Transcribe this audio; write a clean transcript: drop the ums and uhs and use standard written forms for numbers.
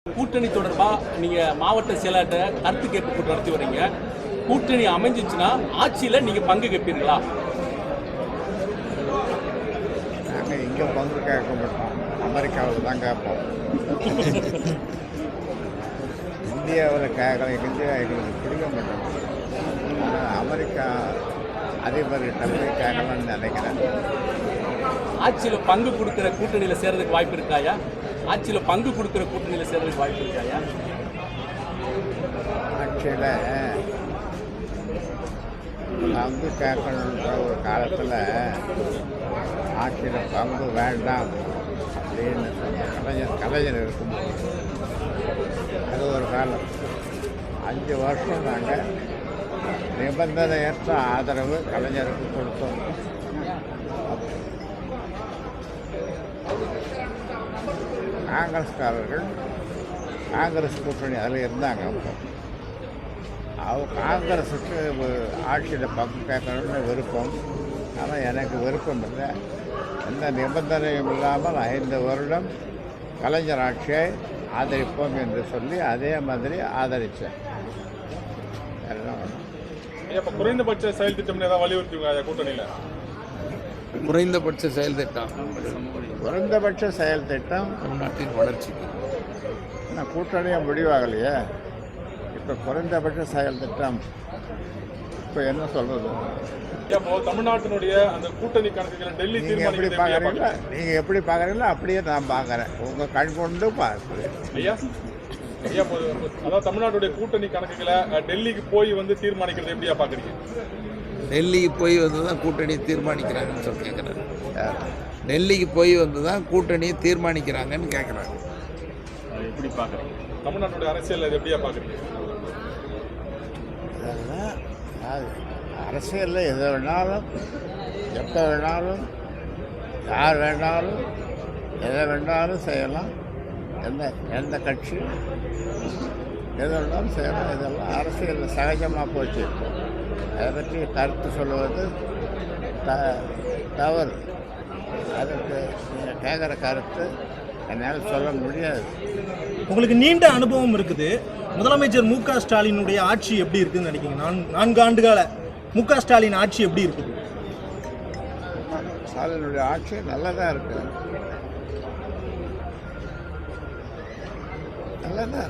கூட்டணி தொடர்பாக நீங்கள் மாவட்ட செயலாளர்கிட்ட கருத்து கேட்பு கூட்டம் நடத்தி வரீங்க. கூட்டணி அமைஞ்சிச்சுன்னா ஆட்சியில் நீங்கள் பங்கு கேட்பீர்களா? நாங்கள் இங்கே பங்கு கேட்க மாட்டோம், அமெரிக்காவில் தான் கேட்போம். இந்தியாவில் கேட்கலாம், இந்தியா எங்களுக்கு பிடிக்க மாட்டோம். ஆனால் அமெரிக்கா அதிபர்கிட்ட போய் கேட்கலாம்னு நினைக்கிறேன். ஆட்சியில் பங்கு கொடுக்குற கூட்டணியில் சேர்றதுக்கு வாய்ப்பு இருக்காயா? ஆட்சியில் பங்கு கொடுக்குற கூட்டணியில் சேர்றதுக்கு வாய்ப்பு இருக்காயா? ஆட்சியில் பங்கு கேட்கணுன்ற ஒரு காலத்தில் ஆட்சியில் பங்கு வேண்டாம் அப்படின்னு சொன்ன கலைஞர் இருக்கும்போது அது ஒரு காலம். 5 வருஷம் நாங்கள் நிபந்தனையற்ற ஆதரவு கலைஞருக்கு கொடுத்தோம். காங்கிரஸ்காரர்கள் காங்கிரஸ் கூட்டணி அதில் இருந்தாங்க. காங்கிரஸுக்கு ஆட்சியில் பங்கு கேட்கணும்னு விருப்பம். ஆனால் எனக்கு விருப்பம் இல்லை. எந்த நிபந்தனையும் இல்லாமல் 5 வருடம் கலைஞர் ஆட்சியை ஆதரிப்போம் என்று சொல்லி அதே மாதிரி ஆதரித்தேன். இப்போ குறைந்தபட்ச செயல் திட்டம் ஏதாவது வலியுறுத்துவீங்க கூட்டணியில்? குறைந்தபட்ச செயல் திட்டம் தமிழ்நாட்டின் வளர்ச்சிக்கு கூட்டணியை முடிவாகலையே. இப்போ குறைந்தபட்ச செயல் திட்டம் இப்போ என்ன சொல்றது? தமிழ்நாட்டினுடைய அந்த கூட்டணி கணக்குகளை டெல்லி நீங்கள் எப்படி பார்க்குறீங்களோ அப்படியே நான் பார்க்குறேன். உங்கள் கண் கொண்டு பார்க்குறேன். ஐயா ஐயா அதாவது தமிழ்நாட்டுடைய கூட்டணி கணக்குகளை டெல்லிக்கு போய் தீர்மானிக்கிறது எப்படியா பார்க்குறீங்க? டெல்லிக்கு போய் தான் கூட்டணி தீர்மானிக்கிறாங்கன்னு சொல்லி கேட்குறாரு. டெல்லிக்கு போய் தான் கூட்டணியை தீர்மானிக்கிறாங்கன்னு கேட்குறாங்க. எப்படி பார்க்குறீங்க தமிழ்நாட்டுடைய அரசியல் எப்படியா பார்க்குறீங்க? அரசியலில் எதை வேணாலும் எப்போ வேணாலும் யார் வேணாலும் எதை வேணாலும் செய்யலாம். எந்த கட்சி எதை வேணாலும் செய்யலாம். இதெல்லாம் அரசியலில் சகஜமாக போச்சு. அதை பற்றி கருத்து சொல்லுவது தவறு. அதுக்கு நீங்கள் கேட்குற கருத்து என்னால் சொல்ல முடியாது. உங்களுக்கு நீண்ட அனுபவம் இருக்குது. முதலமைச்சர் மு.க. ஸ்டாலினுடைய ஆட்சி எப்படி இருக்குன்னு நினைக்கிறீங்க? 4 ஆண்டுகால மு.க. ஸ்டாலின் ஆட்சி எப்படி இருக்குது? ஸ்டாலினுடைய ஆட்சி நல்லதாக இருக்குது. நல்லதாக